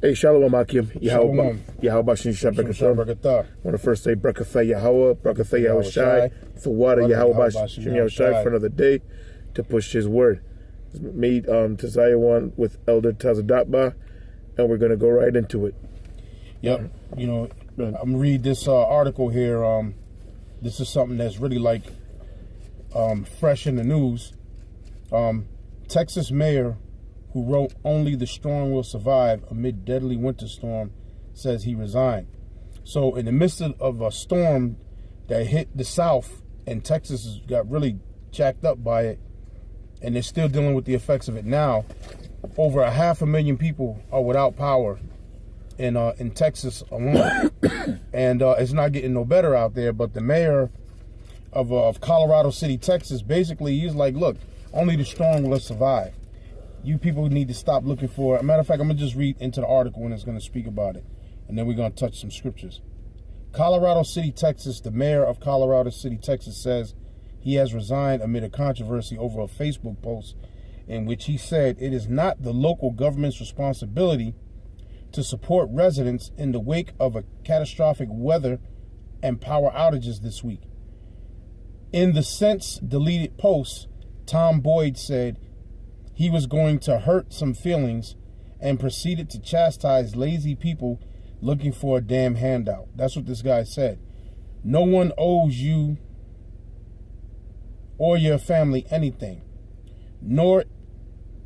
Hey, Shalom Akim. Shalom. Yahweh Shin Shabbat. I want to first say Brakatha Yahweh, Brakatha Yahweh Shai, the water Yahweh Shin Yahweh Shai for another day to push his word. It's made to Zion with Elder Tazadatba, and we're going to go right into it. Yep. You know, I'm going to read this article here. This is something that's really like fresh in the news. Texas mayor who wrote "Only the strong will survive" amid deadly winter storm, says he resigned. So in the midst of a storm that hit the South, and Texas got really jacked up by it, and they're still dealing with the effects of it now, over 500,000 people are without power in Texas alone. And it's not getting no better out there, but the mayor of Colorado City, Texas, basically, he's like, look, only the strong will survive. You people need to stop looking for... As a matter of fact, I'm going to just read into the article and it's going to speak about it. And then we're going to touch some scriptures. Colorado City, Texas, the mayor of Colorado City, Texas says he has resigned amid a controversy over a Facebook post in which he said it is not the local government's responsibility to support residents in the wake of a catastrophic weather and power outages this week. In the since deleted post, Tom Boyd said he was going to hurt some feelings and proceeded to chastise lazy people looking for a damn handout. That's what this guy said. No one owes you or your family anything, nor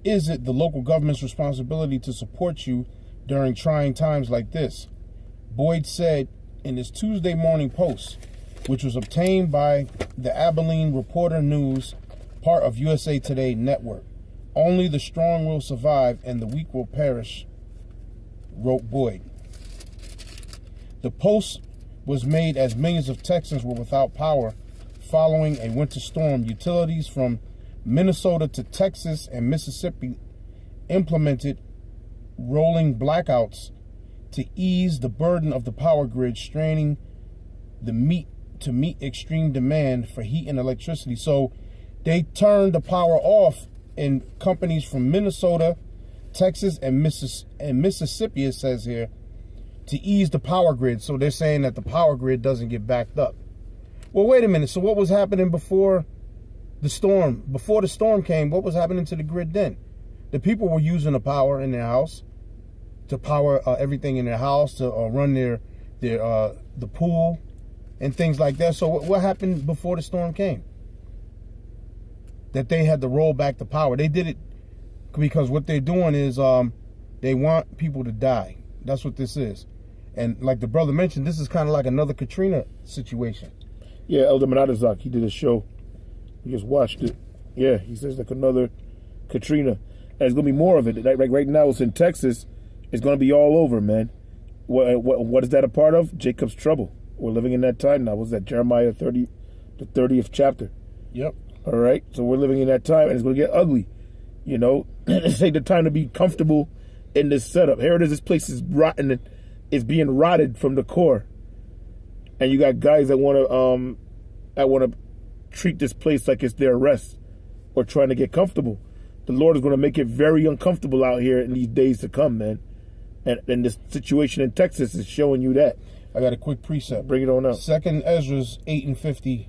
is it the local government's responsibility to support you during trying times like this, Boyd said in his Tuesday morning post, which was obtained by the Abilene Reporter News, part of USA Today Network. Only the strong will survive and the weak will perish, wrote Boyd. The post was made as millions of Texans were without power following a winter storm. Utilities from Minnesota to Texas and Mississippi implemented rolling blackouts to ease the burden of the power grid, straining to meet extreme demand for heat and electricity. So they turned the power off in companies from Minnesota, Texas, and Mississippi, it says here, to ease the power grid. So they're saying that the power grid doesn't get backed up. Well, wait a minute. So what was happening before the storm? Before the storm came, what was happening to the grid then? The people were using the power in their house to power everything in their house, to run the pool and things like that. So what happened before the storm came? That they had to roll back the power. They did it because what they're doing is they want people to die. That's what this is. And like the brother mentioned, this is kind of like another Katrina situation. Yeah, Elder Menadazak, he did a show. We just watched it. Yeah, he says like another Katrina. And there's going to be more of it. Like right now it's in Texas. It's going to be all over, man. What is that a part of? Jacob's trouble. We're living in that time now. Was that Jeremiah 30, the 30th chapter? Yep. All right, so we're living in that time, and it's going to get ugly. You know, this ain't the time to be comfortable in this setup. Here it is. This place is rotten. And it's being rotted from the core, and you got guys that want to treat this place like it's their rest or trying to get comfortable. The Lord is going to make it very uncomfortable out here in these days to come, man. And this situation in Texas is showing you that. I got a quick precept. Bring it on up. 2 Ezra 8:50.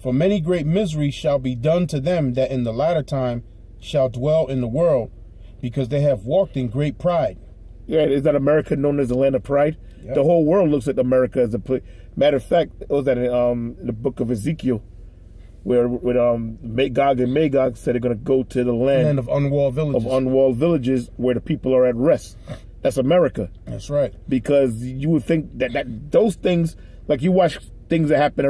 For many great miseries shall be done to them that in the latter time shall dwell in the world, because they have walked in great pride. Yeah, is that America known as the land of pride? Yep. The whole world looks at America as a place. Matter of fact, it was that in the book of Ezekiel, where Magog and Magog said they're going to go to the land of unwalled villages. Of unwalled villages where the people are at rest. That's America. That's right. Because you would think that those things, like you watch things that happen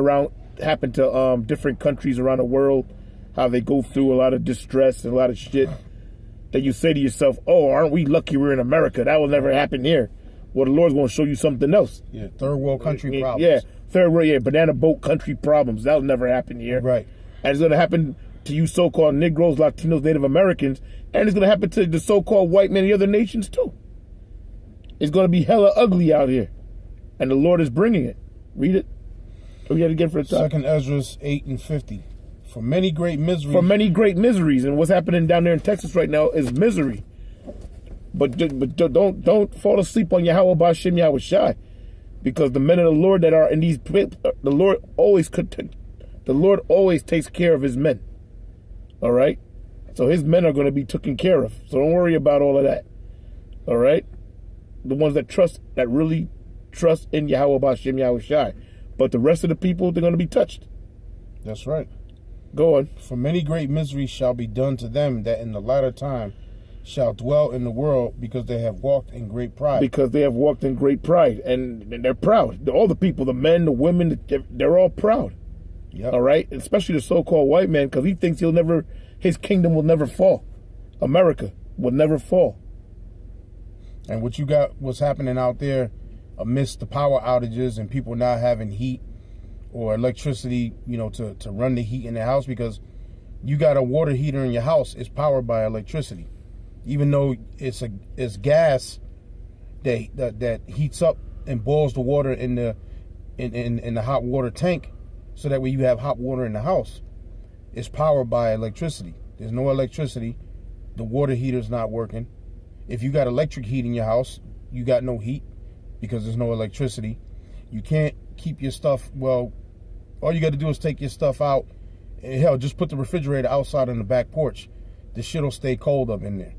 to different countries around the world, how they go through a lot of distress and a lot of shit, that you say to yourself, oh, aren't we lucky we're in America? That will never happen here. Well, the Lord's going to show you something else. Yeah, third world country problems. Yeah, third world, banana boat country problems. That will never happen here. Right. And it's going to happen to you so-called Negroes, Latinos, Native Americans, and it's going to happen to the so-called white men in the other nations too. It's going to be hella ugly out here. And the Lord is bringing it. Read it. We got to get for the top. 2 Ezra 8:50. For many great miseries. For many great miseries. And what's happening down there in Texas right now is misery. But don't fall asleep on Yahweh Ba'Shem Yahweh Shai, because the men of the Lord that are in these, the Lord always takes care of his men. All right, so his men are going to be taken care of. So don't worry about all of that. All right, the ones that really trust in Yahweh Ba'Shem Yahweh Shai, but the rest of the people, they're going to be touched. That's right. Go on. For many great miseries shall be done to them that in the latter time shall dwell in the world, because they have walked in great pride. Because they have walked in great pride, and they're proud. All the people, the men, the women, they're all proud. Yep. All right, especially the so-called white man, because he thinks his kingdom will never fall. America will never fall. And what you got, what's happening out there amidst the power outages and people not having heat or electricity, to run the heat in their house, because you got a water heater in your house, it's powered by electricity. Even though it's gas that heats up and boils the water in the hot water tank, so that way you have hot water in the house. It's powered by electricity. There's no electricity. The water heater's not working. If you got electric heat in your house, you got no heat because there's no electricity. You can't keep your stuff, well, all you got to do is take your stuff out. And hell, just put the refrigerator outside on the back porch. The shit'll stay cold up in there.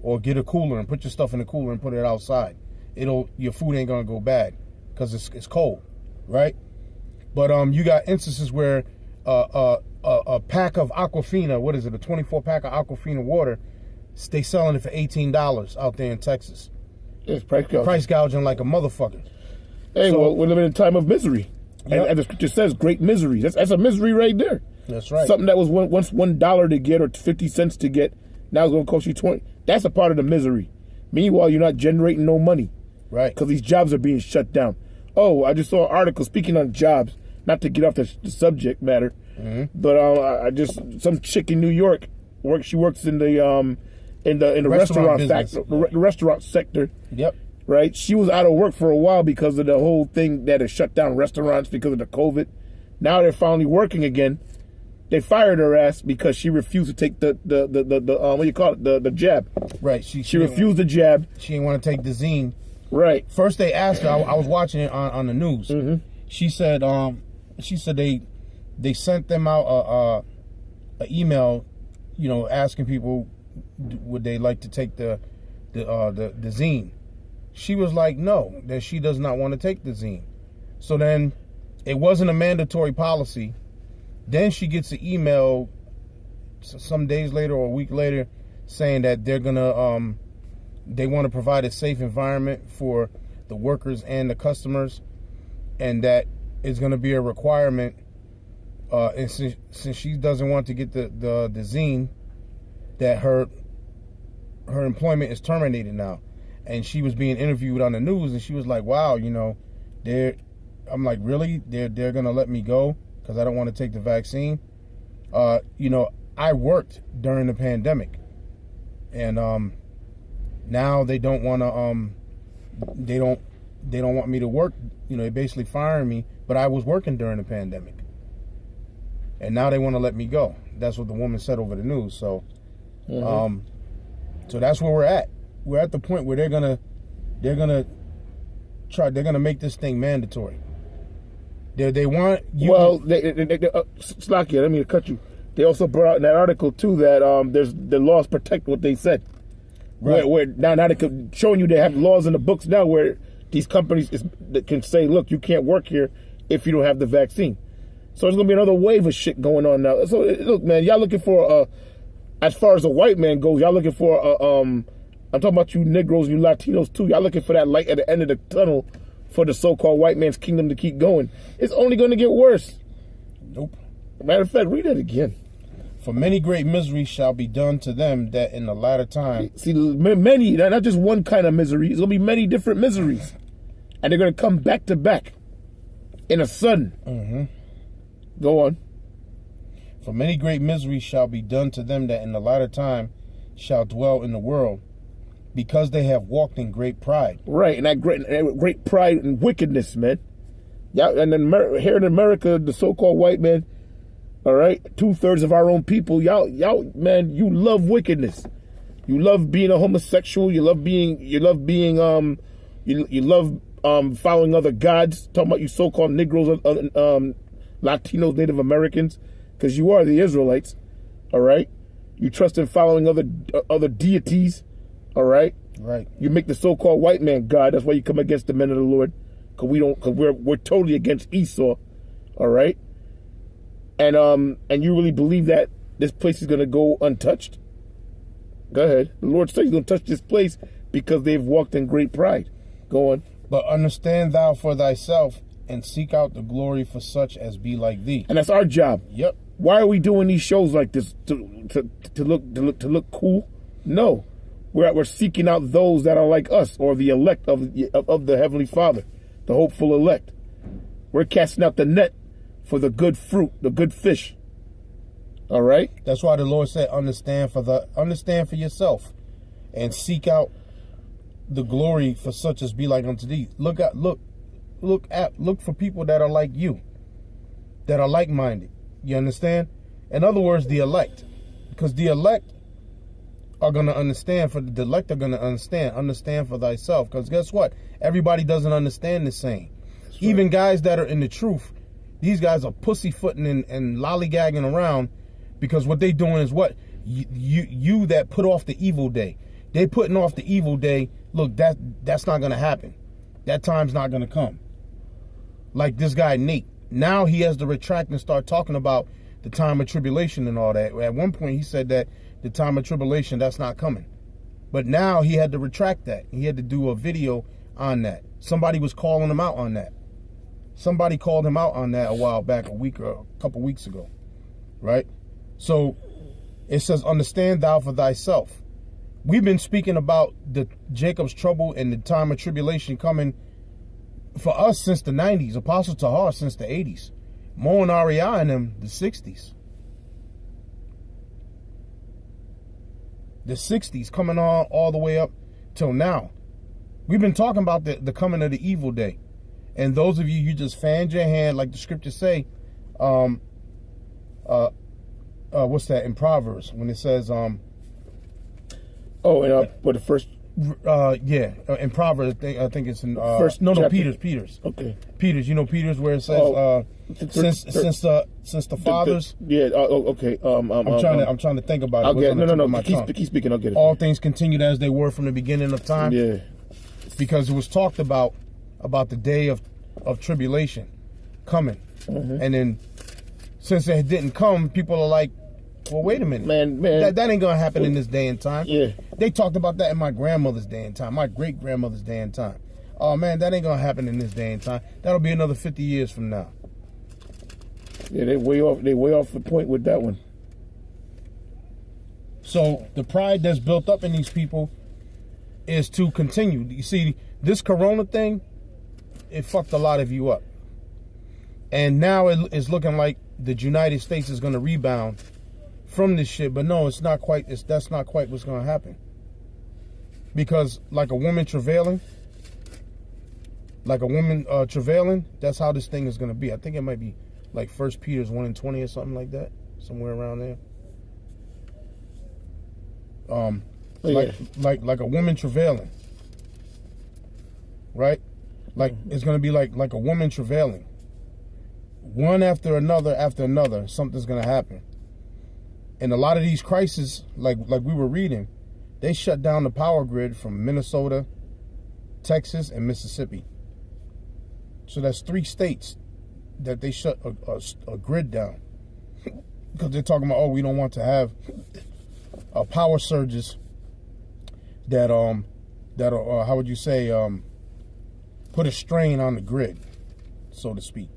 Or get a cooler and put your stuff in the cooler and put it outside. Your food ain't gonna go bad because it's cold, right? But you got instances where a pack of Aquafina, what is it, a 24 pack of Aquafina water, they selling it for $18 out there in Texas. It's price gouging. Price gouging like a motherfucker. Hey, so, well, we're living in a time of misery. Yep. And the scripture says great misery. That's a misery right there. That's right. Something that was once $1 to get or 50 cents to get, now it's gonna cost you 20. That's a part of the misery. Meanwhile, you're not generating no money. Right. Because these jobs are being shut down. Oh, I just saw an article speaking on jobs, not to get off the subject matter, but some chick in New York she works in the restaurant sector. Yep. Right? She was out of work for a while because of the whole thing that has shut down restaurants because of the COVID. Now they're finally working again. They fired her ass because she refused to take the what do you call it, the jab. Right. She refused the jab. She didn't want to take the zine. Right. First they asked her. I was watching it on the news. Mm-hmm. She said they sent them out a email, asking people would they like to take the zine. She was like, no, that she does not want to take the zine. So then it wasn't a mandatory policy. Then she gets an email some days later or a week later saying that they're gonna they want to provide a safe environment for the workers and the customers, and that is going to be a requirement. And since she doesn't want to get the zine, that her employment is terminated now. And she was being interviewed on the news, and she was like, "Wow, I'm like, really? They're gonna let me go because I don't want to take the vaccine?" I worked during the pandemic, and now they don't want to. They don't want me to work. They basically firing me, but I was working during the pandemic, and now they want to let me go. That's what the woman said over the news. So, so that's where we're at. We're at the point where they're gonna make this thing mandatory. They want you. Well, Slacky, let me cut you. They also brought out in that article too that there's the laws protect what they said. Right. Where now they could showing you they have laws in the books now where these companies that can say, look, you can't work here if you don't have the vaccine. So there's gonna be another wave of shit going on now. So look, man, y'all looking for as far as a white man goes, y'all looking for I'm talking about you Negroes, you Latinos too. Y'all looking for that light at the end of the tunnel for the so-called white man's kingdom to keep going. It's only going to get worse. Nope. Matter of fact, read it again. For many great miseries shall be done to them that in the latter time. See, many, not just one kind of misery. It's going to be many different miseries. And they're going to come back to back in a sudden. Mm-hmm. Go on. For many great miseries shall be done to them that in the latter time shall dwell in the world, because they have walked in great pride. Right, and that great pride and wickedness, man. Y'all, and then here in America, the so-called white man, all right, 2/3 of our own people, y'all, man, you love wickedness. You love being a homosexual. You love following other gods. Talking about you so-called Negroes, Latinos, Native Americans, because you are the Israelites. All right. You trust in following other deities. All right. Right. You make the so-called white man God. That's why you come against the men of the Lord, because we're totally against Esau. All right. And you really believe that this place is going to go untouched? Go ahead. The Lord said he's going to touch this place because they've walked in great pride. Go on. But understand thou for thyself and seek out the glory for such as be like thee. And that's our job. Yep. Why are we doing these shows like this? To look cool? No. We're seeking out those that are like us, or the elect of the Heavenly Father, the hopeful elect. We're casting out the net for the good fruit, the good fish. All right? That's why the Lord said, understand for yourself and seek out the glory for such as be like unto thee. Look for people that are like you, that are like-minded. You understand? In other words, the elect. Because the elect are going to understand. The elect are going to understand for thyself. Because guess what? Everybody doesn't understand the same. Right. Even guys that are in the truth, these guys are pussyfooting and lollygagging around, because what they doing is what? You that put off the evil day. They putting off the evil day. Look, that's not going to happen. That time's not going to come. Like this guy, Nate. Now he has to retract and start talking about the time of tribulation and all that. At one point he said that the time of tribulation, that's not coming. But now he had to retract that. He had to do a video on that. Somebody was calling him out on that. Somebody called him out on that a while back, a couple weeks ago. Right? So it says, understand thou for thyself. We've been speaking about the Jacob's trouble and the time of tribulation coming for us since the 90s. Apostle Tahar since the 80s. Mo and Ariah and them, the 60s. The 60s coming on all the way up till now. We've been talking about the coming of the evil day. And those of you just fanned your hand, like the scriptures say, what's that in Proverbs when it says what the first in Proverbs I think it's in first Peter's okay, Peter's, you know, Peter's, where it says since the fathers okay, I'm trying to think about it. I'll get no keep speaking, I'll get it. All things continued as they were from the beginning of time. Yeah, because it was talked about the day of tribulation coming. Mm-hmm. And then since it didn't come, people are like, well, wait a minute. Man. That ain't going to happen in this day and time. Yeah. They talked about that in my grandmother's day and time, my great-grandmother's day and time. Oh, man, that ain't going to happen in this day and time. That'll be another 50 years from now. Yeah, they way off the point with that one. So the pride that's built up in these people is to continue. You see, this corona thing, it fucked a lot of you up. And now it's looking like the United States is going to rebound from this shit. But no, it's not quite. That's not quite what's going to happen. Because like a woman travailing, that's how this thing is going to be. I think it might be like 1 Peter's 1:20 or something like that, somewhere around there. Like a woman travailing, right? Like it's going to be like a woman travailing. One after another, something's going to happen. And a lot of these crises, like we were reading, they shut down the power grid from Minnesota, Texas, and Mississippi. So that's 3 states that they shut a grid down. Because they're talking about, we don't want to have power surges that how would you say, put a strain on the grid, so to speak.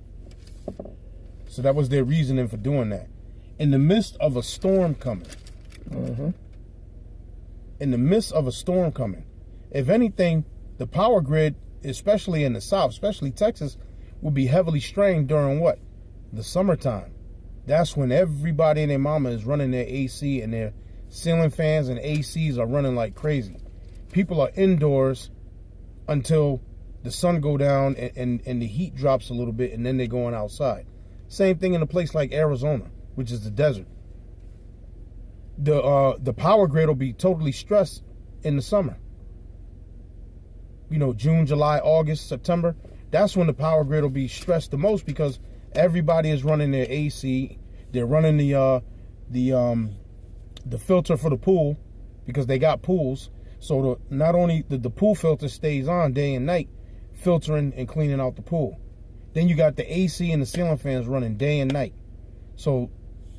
So that was their reasoning for doing that. In the midst of a storm coming. Mm-hmm. In the midst of a storm coming. If anything, the power grid, especially in the South, especially Texas, will be heavily strained during what? The summertime. That's when everybody and their mama is running their AC, and their ceiling fans and ACs are running like crazy. People are indoors until the sun go down and the heat drops a little bit, and then they're going outside. Same thing in a place like Arizona, which is the desert. the power grid will be totally stressed in the summer. You know, June, July, August, September. That's when the power grid will be stressed the most because everybody is running their AC. They're running the filter for the pool because they got pools. So not only the pool filter stays on day and night, filtering and cleaning out the pool. Then you got the AC and the ceiling fans running day and night. So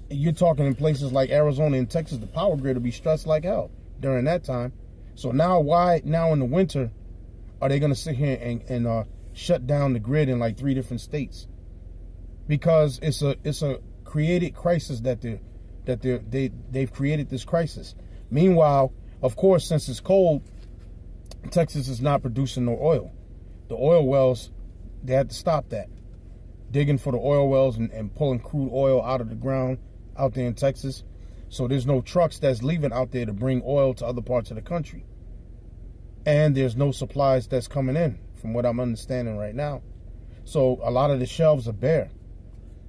you're talking in places like Arizona and Texas, the power grid will be stressed like hell during that time. So why now in the winter are they going to sit here and shut down the grid in like 3 different states? Because it's a created crisis they've created this crisis. Meanwhile, of course, since it's cold, Texas is not producing no oil. The oil wells, they had to stop that. Digging for the oil wells and pulling crude oil out of the ground out there in Texas. So there's no trucks that's leaving out there to bring oil to other parts of the country. And there's no supplies that's coming in, from what I'm understanding right now. So a lot of the shelves are bare.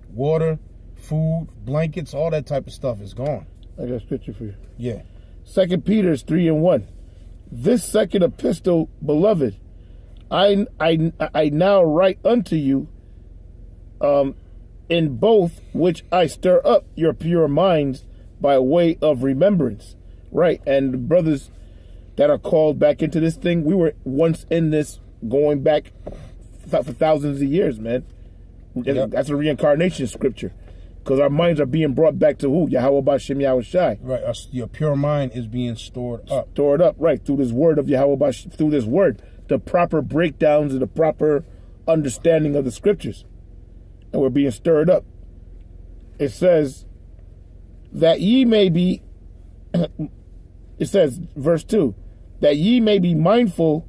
Water, food, blankets, all that type of stuff is gone. I got a scripture for you. Yeah. 2 Peter 3:1. This second epistle, beloved, I now write unto you, in both which I stir up your pure minds by way of remembrance. Right. And the brothers that are called back into this thing, we were once in this going back for thousands of years, man. Yep. That's a reincarnation scripture. Because our minds are being brought back to who? Yahweh Bashem Yahweh Shai. Right. Your pure mind is being stored up. Stored up, right, through this word of Yahweh Bashem, through this word. The proper breakdowns and the proper understanding of the scriptures. And we're being stirred up. It says that ye may be, it says, verse 2, that ye may be mindful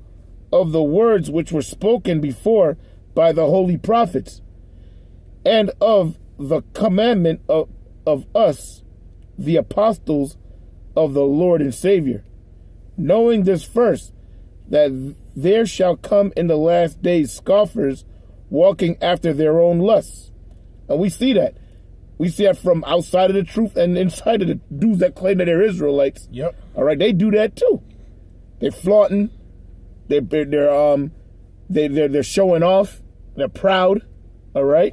of the words which were spoken before by the holy prophets, and of the commandment of us, the apostles of the Lord and Savior, knowing this first, that there shall come in the last days scoffers, walking after their own lusts. And we see that. We see that from outside of the truth and inside of the dudes that claim that they're Israelites. Yep. All right, they do that too. They're flaunting. They're showing off. They're proud. All right,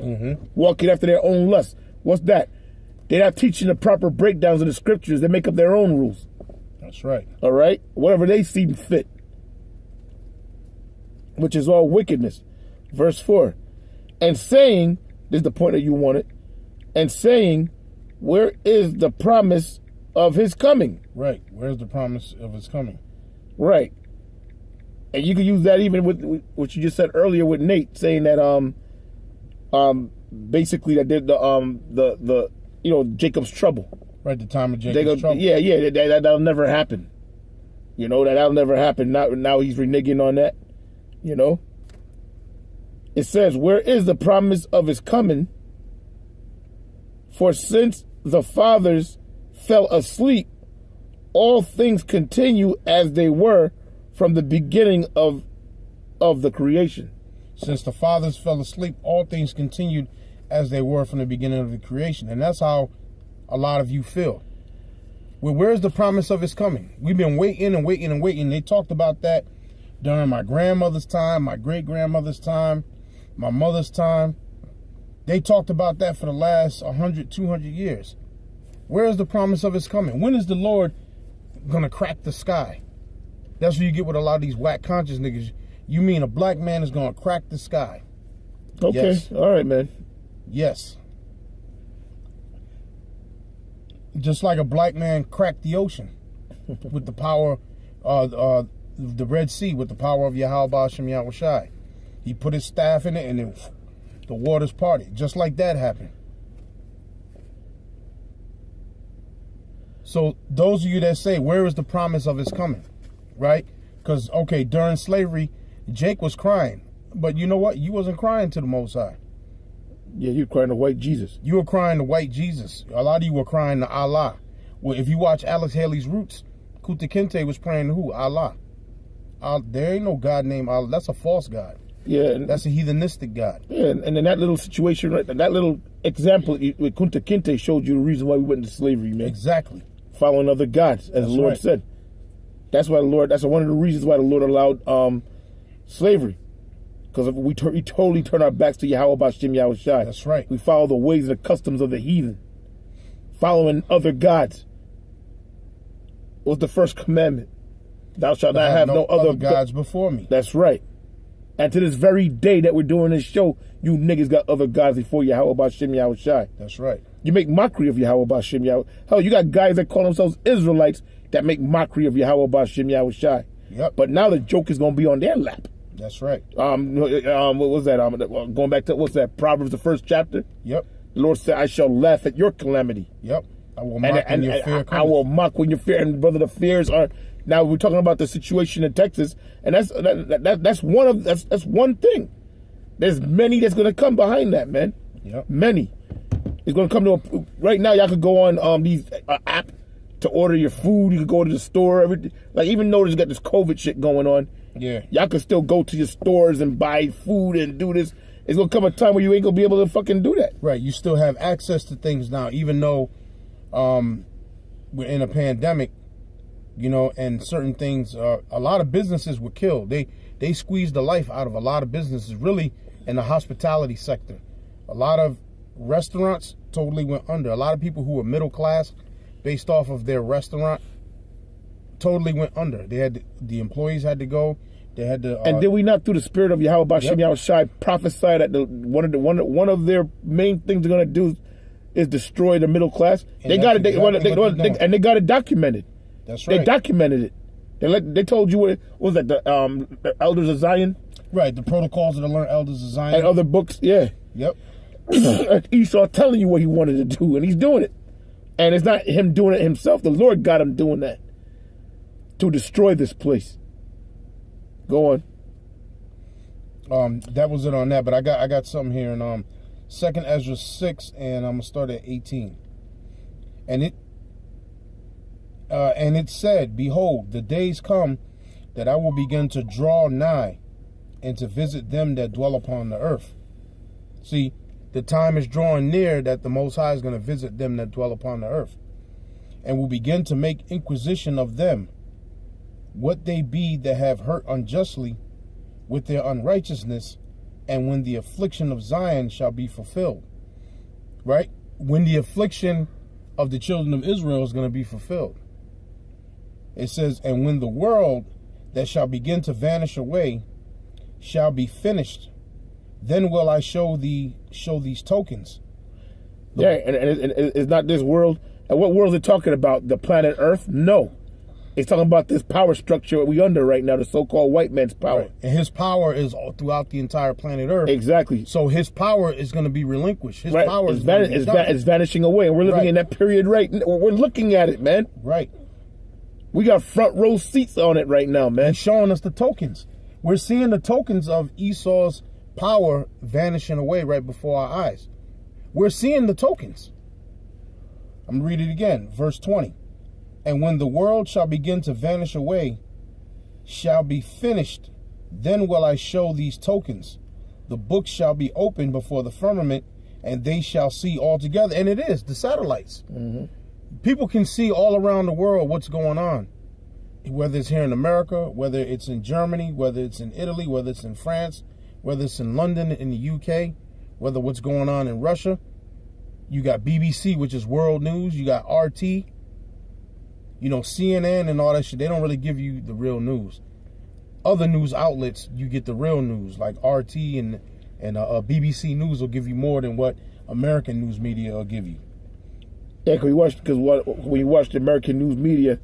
walking after their own lusts. What's that? They're not teaching the proper breakdowns of the scriptures. They make up their own rules. That's right. All right, whatever they seem fit, which is all wickedness. Verse 4, and saying, this is the point that you wanted, and saying, where is the promise of his coming? Right. Where's the promise of his coming? Right. And you can use that even with what you just said earlier with Nate, saying that basically that did the Jacob's trouble. Right, the time of Jacob's trouble. Yeah, that'll never happen. You know, that'll never happen. Now he's reneging on that. You know. It says, where is the promise of his coming? For since the fathers fell asleep, all things continue as they were from the beginning of the creation. Since the fathers fell asleep, all things continued as they were from the beginning of the creation. And that's how a lot of you feel. Well, where's the promise of his coming? We've been waiting and waiting and waiting. They talked about that during my grandmother's time, my great-grandmother's time, my mother's time. They talked about that for the last 100, 200 years. Where is the promise of his coming? When is the Lord going to crack the sky? That's what you get with a lot of these whack conscious niggas. You mean a black man is going to crack the sky? Okay, yes. All right, man. Yes. Just like a black man cracked the ocean with the power, the Red Sea, with the power of Yahweh Bashem Yahweh Shai. He put his staff in it and then the waters parted. Just like that happened. So those of you that say, where is the promise of his coming? Right? Because, okay, during slavery, Jake was crying. But you know what? You wasn't crying to the Most High. Yeah, you were crying to white Jesus. You were crying to white Jesus. A lot of you were crying to Allah. Well, if you watch Alex Haley's Roots, Kuta Kinte was praying to who? Allah. There ain't no God named Allah. That's a false God. Yeah. That's a heathenistic God. Yeah, and in that little situation, right, that little example with Kunta Kinte showed you the reason why we went into slavery, man. Exactly. following other gods, as the Lord said. That's why that's one of the reasons why the Lord allowed slavery. Because we totally turn our backs to Yahweh B'Shem Yahweh Shai. That's right. We follow the ways and the customs of the heathen, following other gods. What's the first commandment? Thou shalt not have no other gods before me. That's right. And to this very day that we're doing this show, you niggas got other gods before Yahweh B'Shem Yahweh Shai. That's right. You make mockery of Yahweh B'Shem Yahweh. Hell, you got guys that call themselves Israelites that make mockery of Yahweh B'Shem Yahweh Shai. Yep. But now the joke is going to be on their lap. That's right. What was that? Going back to, what's that? Proverbs, the first chapter? Yep. The Lord said, I shall laugh at your calamity. Yep. I will mock when your fear comes. I will mock when your fear, and brother, the fears are. Now we're talking about the situation in Texas, and that's one thing. There's many that's going to come behind that, man. Yep. Many. It's going to come to right now. Y'all could go on these app to order your food. You could go to the store. Everything. Like, even though there's got this COVID shit going on, y'all could still go to your stores and buy food and do this. It's going to come a time where you ain't going to be able to fucking do that. Right. You still have access to things now, even though we're in a pandemic, you know, and certain things, a lot of businesses were killed. They squeezed the life out of a lot of businesses, really, in the hospitality sector. A lot of restaurants totally went under. A lot of people who were middle class, based off of their restaurant, totally went under. The employees had to go. They had to. And did we not, through the spirit of Yahweh B'Shem Yahweh Shai, prophesy that one of their main things they're going to do is destroy the middle class? And they got it. And they got it documented. That's right. They documented it. They told you what was that, the Elders of Zion? Right. The protocols of the learned Elders of Zion and other books. Yeah. Yep. Esau telling you what he wanted to do, and he's doing it. And it's not him doing it himself. The Lord got him doing that to destroy this place. Go on. That was it on that, but I got something here in 2nd Ezra 6, and I'm gonna start at 18. And it said, behold, the days come that I will begin to draw nigh and to visit them that dwell upon the earth. See, the time is drawing near that the Most High is going to visit them that dwell upon the earth, and will begin to make inquisition of them, what they be that have hurt unjustly with their unrighteousness, and when the affliction of Zion shall be fulfilled. Right? When the affliction of the children of Israel is going to be fulfilled. It says, and when the world that shall begin to vanish away shall be finished, then will I show these tokens. Yeah, and it's not this world. And what world is it talking about? The planet Earth? No. It's talking about this power structure that we under right now, the so-called white man's power. Right. And his power is all throughout the entire planet Earth. Exactly. So his power is going to be relinquished. His power is vanishing away. And we're living in that period right now. We're looking at it, man. Right. We got front row seats on it right now, man. He's showing us the tokens. We're seeing the tokens of Esau's power vanishing away right before our eyes. We're seeing the tokens. I'm going to read it again. Verse 20. And when the world shall begin to vanish away, shall be finished, then will I show these tokens. The book shall be opened before the firmament, and they shall see all together. And it is, the satellites. Mm-hmm. People can see all around the world what's going on. Whether it's here in America, whether it's in Germany, whether it's in Italy, whether it's in France, whether it's in London, in the UK, whether what's going on in Russia. You got BBC, which is world news. You got RT. You know, CNN and all that shit. They don't really give you the real news. Other news outlets, you get the real news, like RT and BBC News will give you more than what American news media will give you. Yeah, because when you watch the American news media,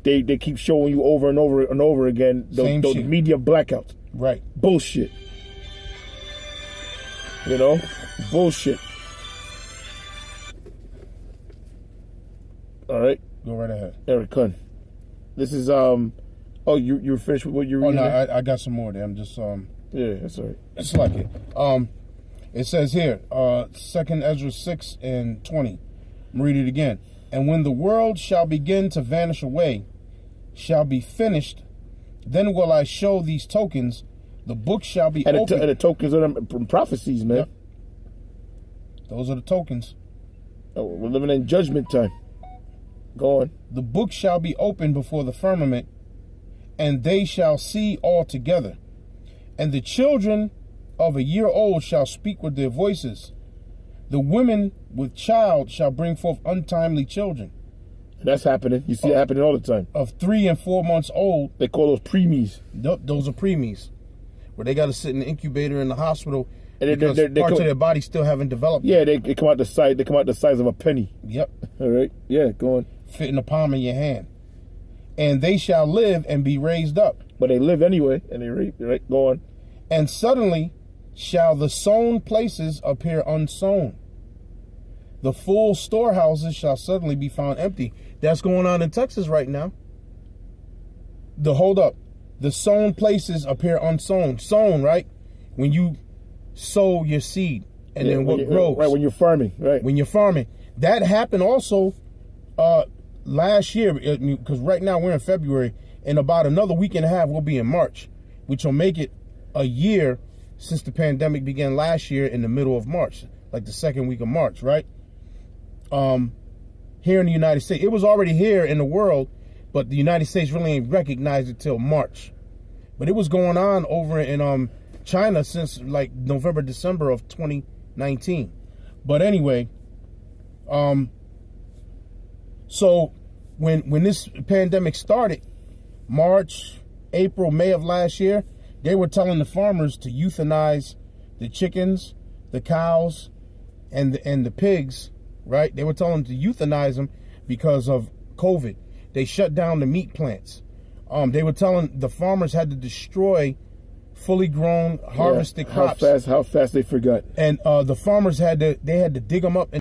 they keep showing you over and over and over again those media blackouts. Right. Bullshit. You know? Bullshit. All right. Go right ahead. Eric Kun. This is you're finished with what you're reading? Oh no, I got some more there. I'm just yeah, that's all right. It's like it. It says here, 2nd Ezra 6 and 20. I'm read it again. And when the world shall begin to vanish away, shall be finished, then will I show these tokens. The book shall be opened. And the tokens are from prophecies, man. Yep. Those are the tokens. Oh, we're living in judgment time. Go on. The book shall be opened before the firmament, and they shall see all together. And the children of a year old shall speak with their voices. The women with child shall bring forth untimely children. That's happening. You see it happening all the time. Of 3 and 4 months old. They call those preemies. Those are preemies, where they got to sit in the incubator in the hospital and because parts of their body still haven't developed. Yeah, they come out the size. They come out the size of a penny. Yep. All right. Yeah, go on. Fit in the palm of your hand. And they shall live and be raised up. But they live anyway, and they right. Go on. And suddenly shall the sown places appear unsown. The full storehouses shall suddenly be found empty. That's going on in Texas right now. Hold up. The sown places appear unsown. Sown, right? When you sow your seed and then what grows. Right, when you're farming. Right. When you're farming. That happened also last year, because right now we're in February. In about another week and a half, we'll be in March, which will make it a year since the pandemic began last year in the middle of March, like the second week of March, right? Here in the United States. It was already here in the world, but the United States really ain't recognized it till March. But it was going on over in China since like November, December of 2019. But anyway, so when this pandemic started, March, April, May of last year, they were telling the farmers to euthanize the chickens, the cows, and the pigs, right? They were telling them to euthanize them because of COVID. They shut down the meat plants. They were telling the farmers had to destroy fully grown, harvested crops. How fast they forgot. And the farmers had to dig them up and